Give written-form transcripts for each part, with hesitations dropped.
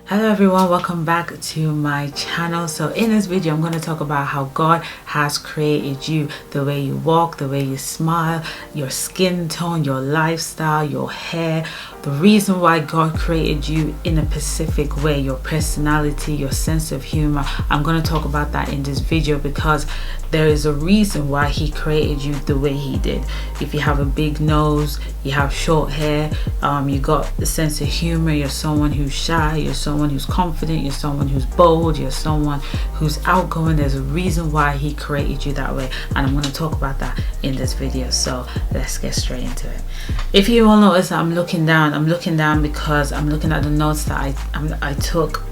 Hello everyone, welcome back to my channel. So in this video I'm going to talk about how God has created you, the way you walk, the way you smile, your skin tone, your lifestyle, your hair, the reason why God created you in a specific way, your personality, your sense of humor. I'm going to talk about that in this video because there is a reason why he created you the way he did. If you have a big nose, you have short hair, you got a sense of humor, you're someone who's shy, you're someone who's confident, you're someone who's bold, you're someone who's outgoing. There's a reason why he created you that way, and I'm going to talk about that in this video. So let's get straight into it. If you all notice, I'm looking down because I'm looking at the notes that I took.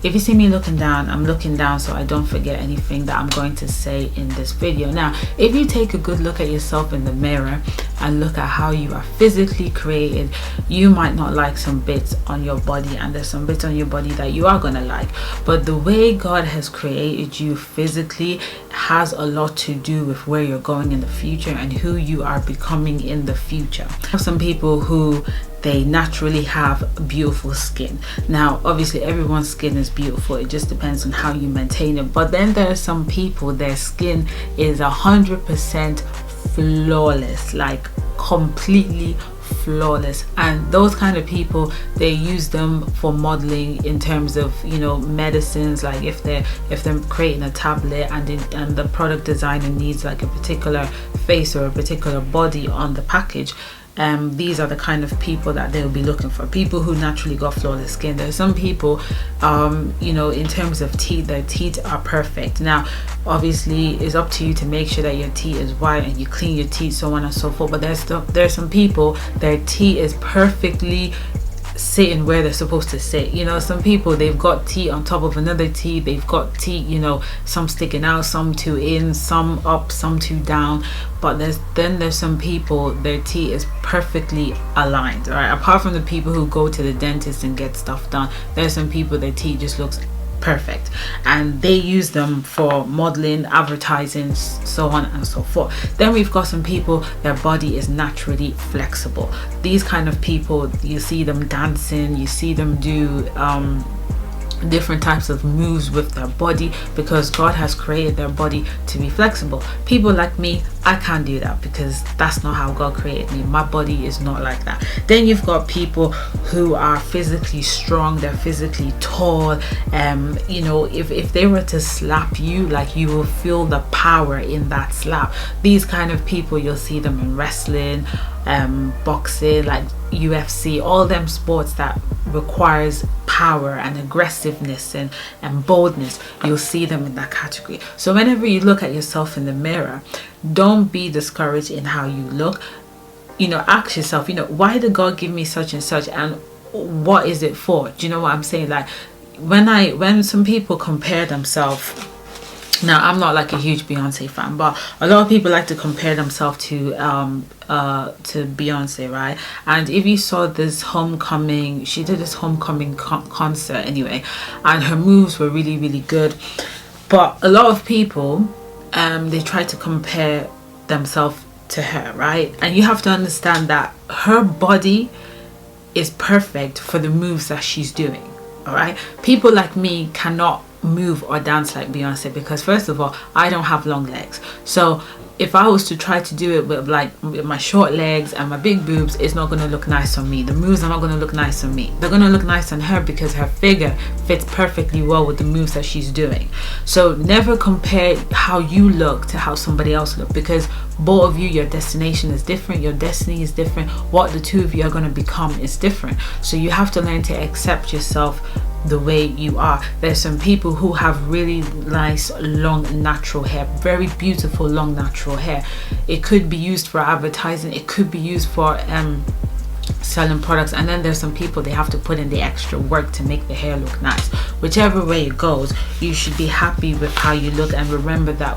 If you see me looking down, I'm looking down so I don't forget anything that I'm going to say in this video. Now, if you take a good look at yourself in the mirror and look at how you are physically created, you might not like some bits on your body, and there's some bits on your body that you are gonna like, but the way God has created you physically has a lot to do with where you're going in the future and who you are becoming in the future. I have some people who they naturally have beautiful skin. Now obviously everyone's skin is beautiful, it just depends on how you maintain it, but then there are some people their skin is 100% flawless, like completely flawless, and those kind of people, they use them for modeling in terms of, you know, medicines. Like if they're creating a tablet and the product designer needs like a particular face or a particular body on the package, these are the kind of people that they'll be looking for, people who naturally got flawless skin. There's some people, you know, in terms of teeth, their teeth are perfect. Now obviously it's up to you to make sure that your teeth is white and you clean your teeth, so on and so forth, but there's some people their teeth is perfectly sitting where they're supposed to sit. You know, some people, they've got teeth on top of another teeth, they've got teeth, you know, some sticking out, some too in, some up, some too down, but there's some people their teeth is perfectly aligned. All right, apart from the people who go to the dentist and get stuff done, there's some people their teeth just looks perfect and they use them for modeling, advertising, so on and so forth. Then we've got some people their body is naturally flexible. These kind of people, you see them dancing, you see them do different types of moves with their body because God has created their body to be flexible. People like me, I can't do that because that's not how God created me. My body is not like that. Then you've got people who are physically strong, they're physically tall. You know, if they were to slap you, like, you will feel the power in that slap. These kind of people, you'll see them in wrestling, boxing, like UFC, all them sports that requires power and aggressiveness and boldness. You'll see them in that category. So whenever you look at yourself in the mirror, don't be discouraged in how you look. You know, ask yourself, you know, why did God give me such and such, and what is it for? Do you know what I'm saying? Like when some people compare themselves, now I'm not like a huge Beyonce fan, but a lot of people like to compare themselves to Beyonce, right? And if you saw this homecoming, she did this homecoming concert anyway, and her moves were really, really good, but a lot of people they try to compare themselves to her, right? And you have to understand that her body is perfect for the moves that she's doing. All right, people like me cannot move or dance like Beyonce because first of all, I don't have long legs. So if I was to try to do it with my short legs and my big boobs, it's not going to look nice on me. The moves are not going to look nice on me. They're going to look nice on her because her figure fits perfectly well with the moves that she's doing. So never compare how you look to how somebody else looks, because both of you, your destination is different, your destiny is different, what the two of you are going to become is different. So you have to learn to accept yourself the way you are. There's some people who have really nice long natural hair, very beautiful long natural hair. It could be used for advertising, it could be used for selling products, and then there's some people they have to put in the extra work to make the hair look nice. Whichever way it goes, you should be happy with how you look, and remember that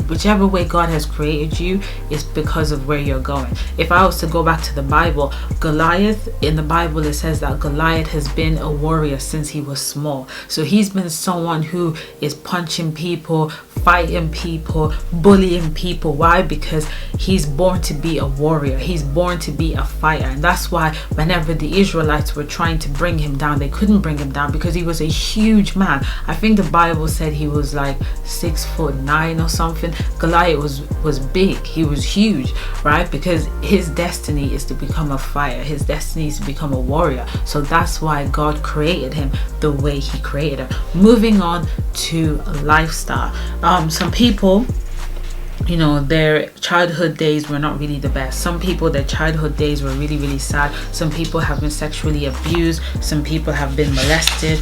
whichever way God has created you is because of where you're going. If I was to go back to the Bible, Goliath, in the Bible it says that Goliath has been a warrior since he was small. So he's been someone who is punching people, fighting people, bullying people. Why? Because he's born to be a warrior. He's born to be a fighter. And that's why whenever the Israelites were trying to bring him down, they couldn't bring him down because he was a huge man. I think the Bible said he was like 6'9" or something. Goliath was big. He was huge, right? Because his destiny is to become a fighter. His destiny is to become a warrior. So that's why God created him the way he created him. Moving on to lifestyle. Some people, you know, their childhood days were not really the best. Some people, their childhood days were really, really sad. Some people have been sexually abused. Some people have been molested.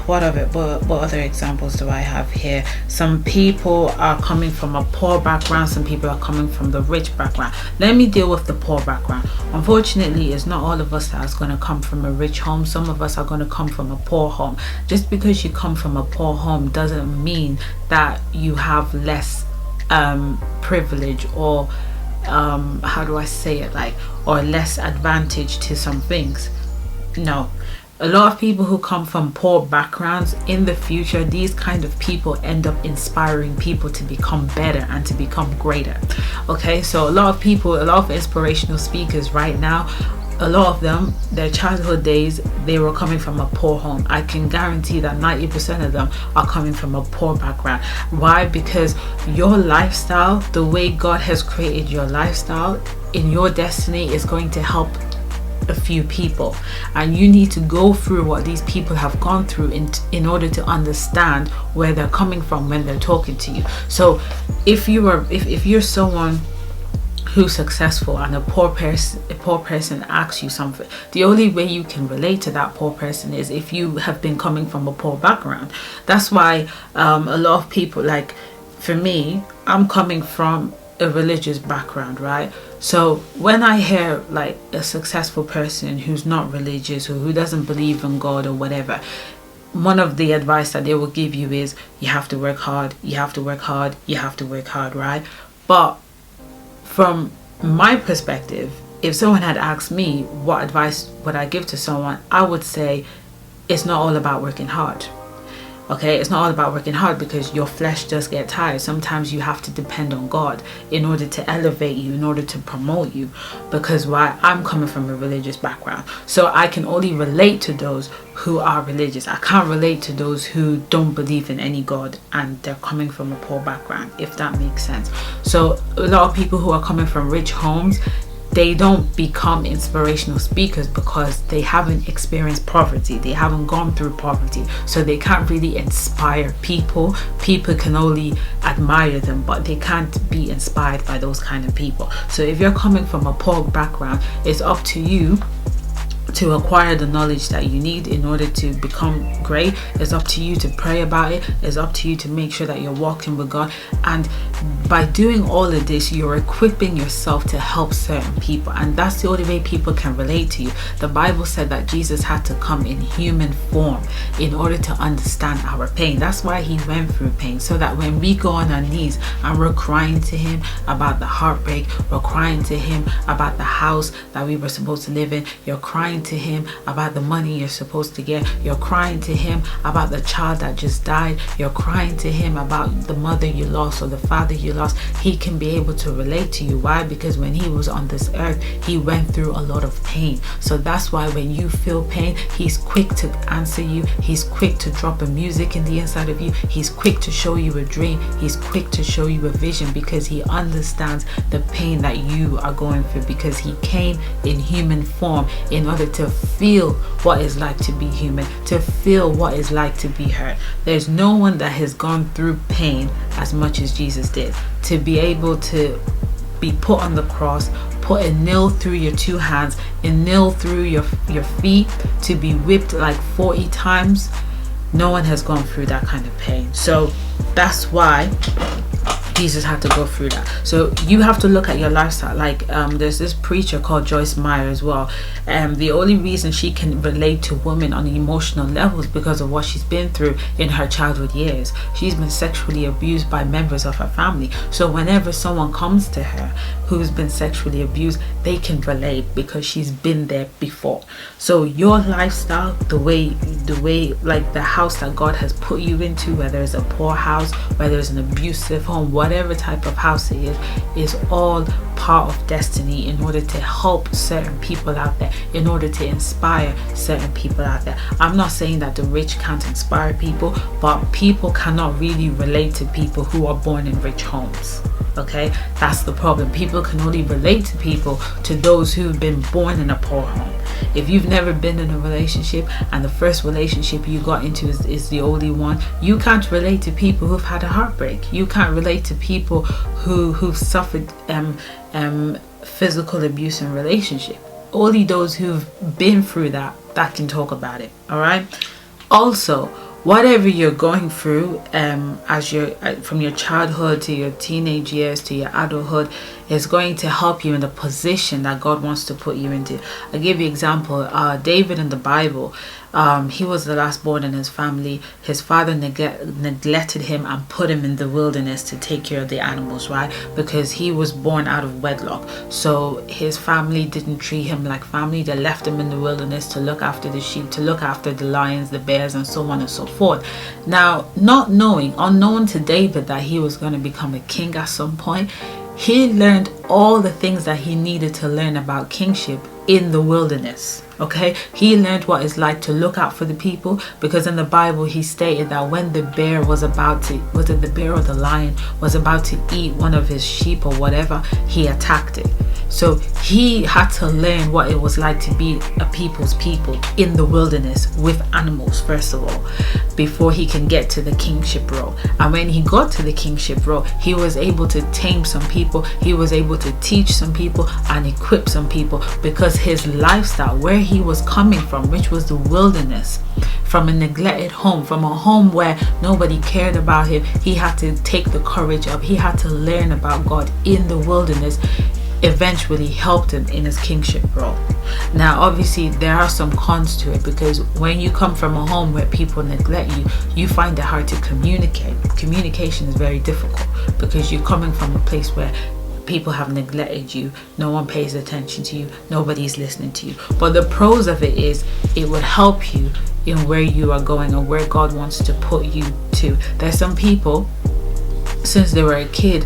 What other examples do I have here? Some people are coming from a poor background. Some people are coming from the rich background. Let me deal with the poor background. Unfortunately, it's not all of us that is going to come from a rich home. Some of us are going to come from a poor home. Just because you come from a poor home doesn't mean that you have less privilege, or how do I say it, like, or less advantage to some things. No. A lot of people who come from poor backgrounds, in the future, these kind of people end up inspiring people to become better and to become greater. Okay, so a lot of people, a lot of inspirational speakers right now, a lot of them, their childhood days, they were coming from a poor home. I can guarantee that 90% of them are coming from a poor background. Why? Because your lifestyle, the way God has created your lifestyle in your destiny, is going to help a few people, and you need to go through what these people have gone through in order to understand where they're coming from when they're talking to you. So if you're someone who's successful and a poor person asks you something, the only way you can relate to that poor person is if you have been coming from a poor background. That's why a lot of people, like for me, I'm coming from a religious background, right? So when I hear like a successful person who's not religious or who doesn't believe in God or whatever, one of the advice that they will give you is you have to work hard, you have to work hard, you have to work hard, right? But from my perspective, if someone had asked me what advice would I give to someone, I would say it's not all about working hard. Okay, it's not all about working hard, because your flesh does get tired. Sometimes you have to depend on God in order to elevate you, in order to promote you. Because why? I'm coming from a religious background, so I can only relate to those who are religious. I can't relate to those who don't believe in any God and they're coming from a poor background, if that makes sense. So a lot of people who are coming from rich homes, they don't become inspirational speakers because they haven't experienced poverty. They haven't gone through poverty. So they can't really inspire people. People can only admire them, but they can't be inspired by those kind of people. So if you're coming from a poor background, it's up to you to acquire the knowledge that you need in order to become great. It's up to you to pray about it. It's up to you to make sure that you're walking with God. And by doing all of this, you're equipping yourself to help certain people. And that's the only way people can relate to you. The Bible said that Jesus had to come in human form in order to understand our pain. That's why he went through pain, so that when we go on our knees and we're crying to him about the heartbreak, we're crying to him about the house that we were supposed to live in, you're crying to him about the money you're supposed to get, you're crying to him about the child that just died, you're crying to him about the mother you lost or the father you lost, he can be able to relate to you. Why? Because when he was on this earth, he went through a lot of pain. So that's why when you feel pain, he's quick to answer you. He's quick to drop a music in the inside of you. He's quick to show you a dream. He's quick to show you a vision, because he understands the pain that you are going through, because he came in human form in order to feel what it's like to be human, to feel what it's like to be hurt. There's no one that has gone through pain as much as Jesus did. To be able to be put on the cross, put a nail through your two hands, a nail through your feet, to be whipped like 40 times, no one has gone through that kind of pain. So that's why Jesus had to go through that. So you have to look at your lifestyle. Like there's this preacher called Joyce Meyer as well. The only reason she can relate to women on an emotional level is because of what she's been through in her childhood years. She's been sexually abused by members of her family. So whenever someone comes to her who's been sexually abused, they can relate because she's been there before. So your lifestyle, the way the way, like the house that God has put you into, whether it's a poor house, whether it's an abusive home, whatever type of house it is all part of destiny, in order to help certain people out there, in order to inspire certain people out there. I'm not saying that the rich can't inspire people, but people cannot really relate to people who are born in rich homes. Okay, that's the problem. People can only relate to people, to those who've been born in a poor home. If you've never been in a relationship and the first relationship you got into is the only one, you can't relate to people who've had a heartbreak. You can't relate to people who've suffered physical abuse in relationship. Only those who've been through that can talk about it. All right. Also, whatever you're going through, as from your childhood to your teenage years to your adulthood, is going to help you in the position that God wants to put you into. I'll give you an example. David in the Bible, he was the last born in his family. His father neglected him and put him in the wilderness to take care of the animals, right? Because he was born out of wedlock. So his family didn't treat him like family. They left him in the wilderness to look after the sheep, to look after the lions, the bears, and so on and so forth. Now, unknown to David that he was going to become a king at some point, he learned all the things that he needed to learn about kingship in the wilderness. Okay, he learned what it's like to look out for the people, because in the Bible he stated that when the bear was about to, was it the bear or the lion, was about to eat one of his sheep or whatever, he attacked it. So he had to learn what it was like to be a people's people in the wilderness with animals, first of all, before he can get to the kingship role. And when he got to the kingship role, he was able to tame some people, he was able to teach some people and equip some people, because his lifestyle, where he was coming from, which was the wilderness, from a neglected home, from a home where nobody cared about him, he had to take the courage up, he had to learn about God in the wilderness, eventually helped him in his kingship role. Now obviously there are some cons to it, because when you come from a home where people neglect you, you find it hard to communicate. Communication is very difficult, because you're coming from a place where people have neglected you, no one pays attention to you, nobody's listening to you. But the pros of it is it would help you in where you are going or where God wants to put you to. There's some people, since they were a kid,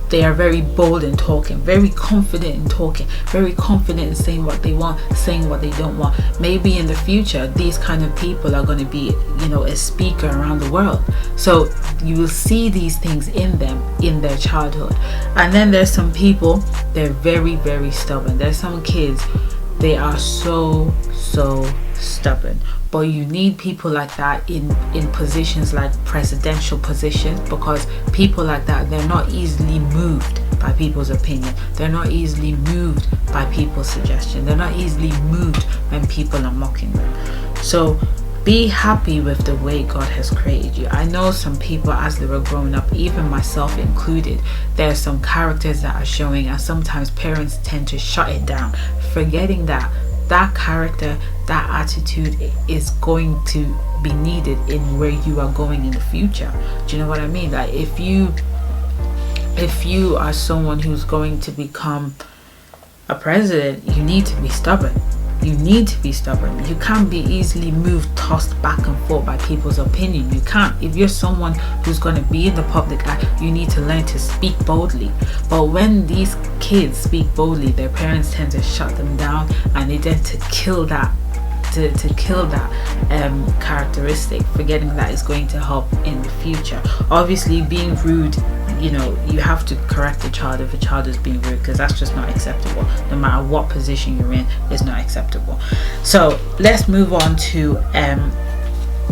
they are very bold in talking, very confident in talking, very confident in saying what they want, saying what they don't want. Maybe in the future, these kind of people are going to be, a speaker around the world. So you will see these things in them in their childhood. And then there's some people, they're very, very stubborn. There's some kids, they are so stubborn. But you need people like that in positions like presidential positions, because people like that, they're not easily moved by people's opinion. They're not easily moved by people's suggestion. They're not easily moved when people are mocking them. So be happy with the way God has created you. I know some people, as they were growing up, even myself included, there are some characters that are showing, and sometimes parents tend to shut it down, forgetting that character, that attitude is going to be needed in where you are going in the future. Do you know what I mean? Like if you are someone who's going to become a president, you need to be stubborn. You need to be stubborn. You can't be easily moved, tossed back and forth by people's opinion. You can't. If you're someone who's going to be in the public eye, you need to learn to speak boldly. But when these kids speak boldly, their parents tend to shut them down, and they tend to kill that characteristic, forgetting that it's going to help in the future. Obviously, being rude, you have to correct a child if a child is being rude, because that's just not acceptable. No matter what position you're in, it's not acceptable. So let's move on to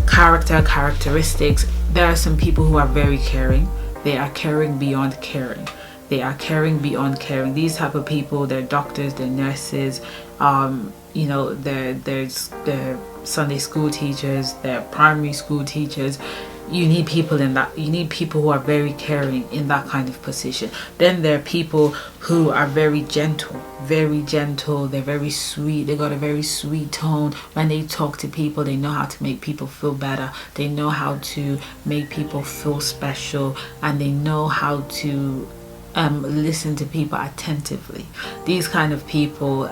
characteristics. There are some people who are very caring. They are caring beyond caring. They are caring beyond caring. These type of people, they're doctors, they're nurses, they're Sunday school teachers, they're primary school teachers. You need people in that. You need people who are very caring in that kind of position. Then there are people who are very gentle. They're very sweet. They got a very sweet tone. When they talk to people, they know how to make people feel better. They know how to make people feel special, and they know how to listen to people attentively. These kind of people,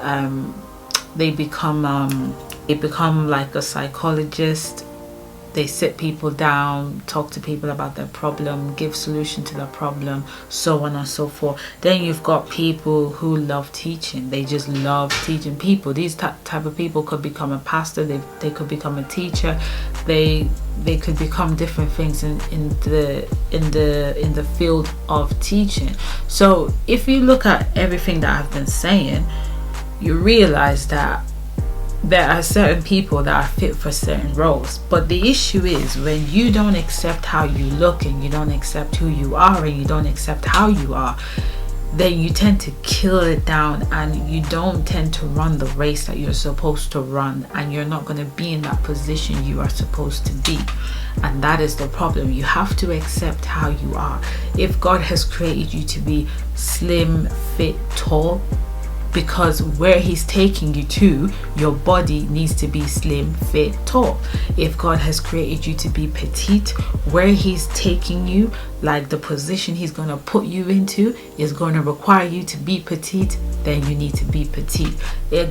they become They become like a psychologist. They sit people down, talk to people about their problem, give solution to their problem, so on and so forth. Then you've got people who love teaching. They just love teaching people. These type of people could become a pastor. They could become a teacher. They could become different things in the field of teaching. So if you look at everything that I've been saying, you realize that there are certain people that are fit for certain roles. But the issue is when you don't accept how you look, and you don't accept who you are, and you don't accept how you are, then you tend to kill it down, and you don't tend to run the race that you're supposed to run, and you're not going to be in that position you are supposed to be. And that is the problem. You have to accept how you are. If God has created you to be slim, fit, tall, because where he's taking you to, your body needs to be slim, fit, tall. If God has created you to be petite, where he's taking you, like the position he's going to put you into is going to require you to be petite, then you need to be petite.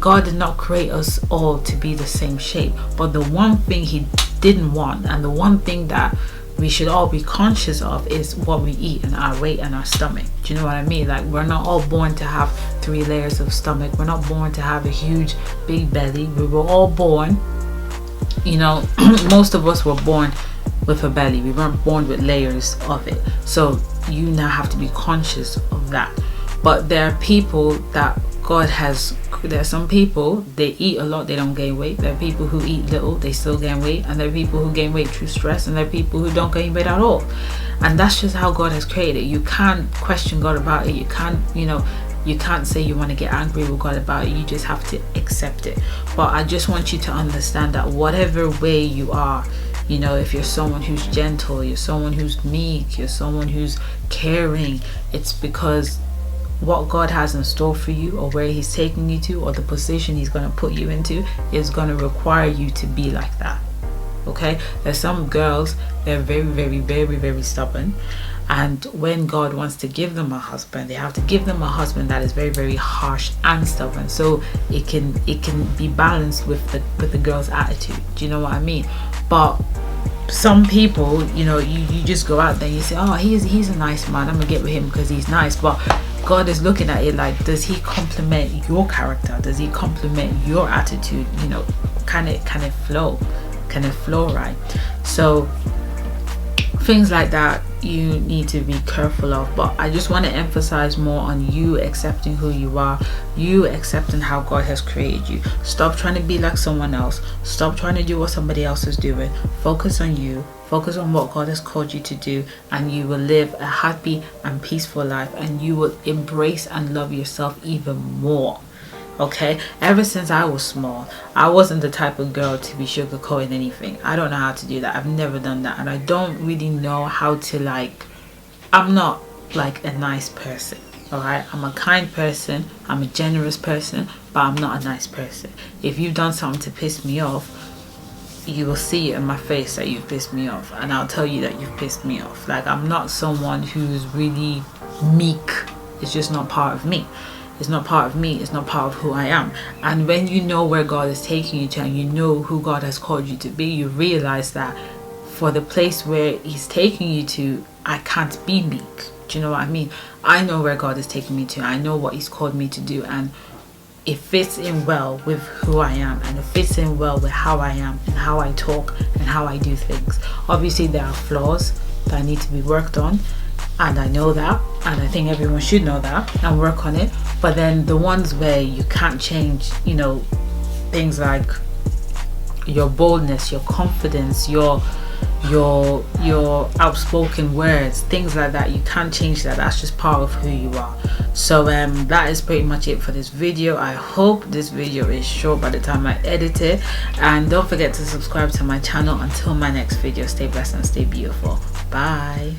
God did not create us all to be the same shape, but the one thing he didn't want, and the one thing that we should all be conscious of, is what we eat and our weight and our stomach. Do you know what I mean? Like, we're not all born to have 3 layers of stomach. We're not born to have a huge big belly. We were all born, you know, most of us were born with a belly. We weren't born with layers of it. So you now have to be conscious of that. But there are people that God has, there are some people, they eat a lot, they don't gain weight. There are people who eat little, they still gain weight. And there are people who gain weight through stress, and there are people who don't gain weight at all. And that's just how God has created it. You can't question God about it. You can't, you know, you can't say you want to get angry with God about it. You just have to accept it. But I just want you to understand that whatever way you are, you know, if you're someone who's gentle, you're someone who's meek, you're someone who's caring, it's because what God has in store for you, or where he's taking you to, or the position he's going to put you into, is going to require you to be like that. Okay, there's some girls, they're very, very, very, very stubborn, and when God wants to give them a husband, they have to give them a husband that is very, very harsh and stubborn, so it can be balanced with the girl's attitude. Do you know what I mean? But some people, you know, you just go out there and you say, oh, he's a nice man, I'm gonna get with him because he's nice. But God is looking at it like, does he complement your character? Does he complement your attitude? You know, can it flow right? So things like that you need to be careful of. But I just want to emphasize more on you accepting who you are, you accepting how God has created you. Stop trying to be like someone else. Stop trying to do what somebody else is doing. Focus on you. Focus on what God has called you to do, and you will live a happy and peaceful life, and you will embrace and love yourself even more. Okay, ever since I was small, I wasn't the type of girl to be sugarcoating anything. I don't know how to do that. I've never done that, and I don't really know how to, like, I'm not like a nice person. Alright, I'm a kind person, I'm a generous person, but I'm not a nice person. If you've done something to piss me off, you will see it in my face that you've pissed me off, and I'll tell you that you've pissed me off. Like, I'm not someone who's really meek. It's just not part of me. It's not part of me. It's not part of who I am. And when you know where God is taking you to, and you know who God has called you to be, you realize that for the place where he's taking you to, I can't be meek. Do you know what I mean? I know where God is taking me to. I know what he's called me to do, and it fits in well with who I am, and it fits in well with how I am and how I talk and how I do things. Obviously there are flaws that need to be worked on, and I know that, and I think everyone should know that and work on it. But then the ones where you can't change, you know, things like your boldness, your confidence, your outspoken words, things like that, you can't change that. That's just part of who you are. So that is pretty much it for this video. I hope this video is short by the time I edit it, and don't forget to subscribe to my channel. Until my next video, stay blessed and stay beautiful. Bye.